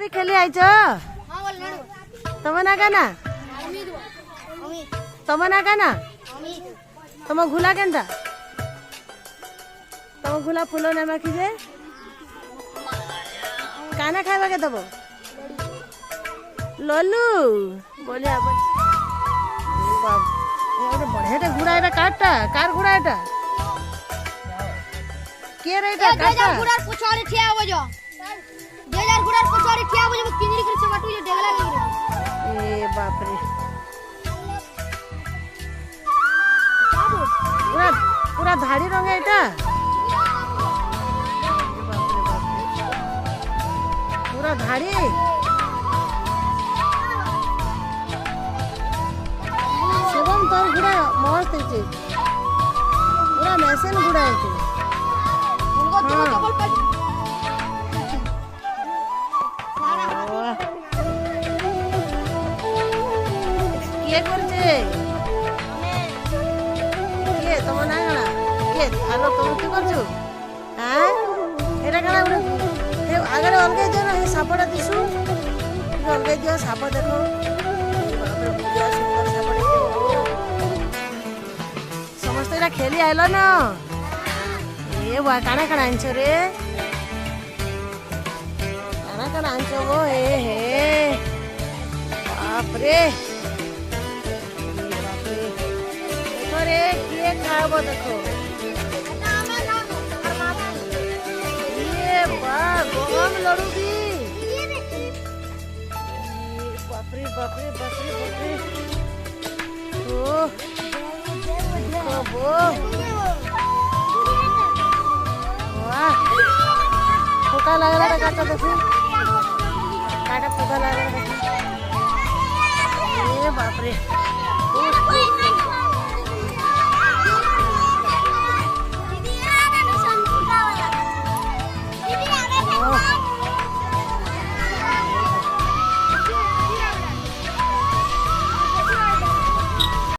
भी खेली आइछ तम ना का ना तम ना का ना तम घुला केनता तम घुला फूल ना बाकी जे काना खाइबा के दबो लल्लू बोलिया बढ़िया घुड़ा एटा काटता कार घुड़ा एटा के रे एटा काटता घुड़ा पछाड़ी ठिया हो जो 2000 घुड़ा पछाड़ी ठिया हो जो किंजरी कर से बाटू जो डेगला लगी ए बाप रे पूरा पूरा धाड़ी रंग एटा पूरा धाड़ी शुभम तोर घुड़ा मस्त है पूरा मैसेन घुड़ा है उनको तो डबल कर किए करछे किए तम ना गला किए हेलो तुम की करछु हां एटा गला हे आगरे अलगे जो ना हे सापड़ा दिसु अलगे जो साप देखो बाप रे बुझा सुंदर सापड़ा समस्त एटा खेली आइलो ना ए वा काना काना आंचो रे काना काना आंचो वो ए हे बाप रे रे किए खाबो देखो ये बा गम लड़ू भी बापरे बापरे बापरे बापरे ओ वो वाह फुका लग रहा है काटा देखो काटा फुका लग रहा है ये बाप रे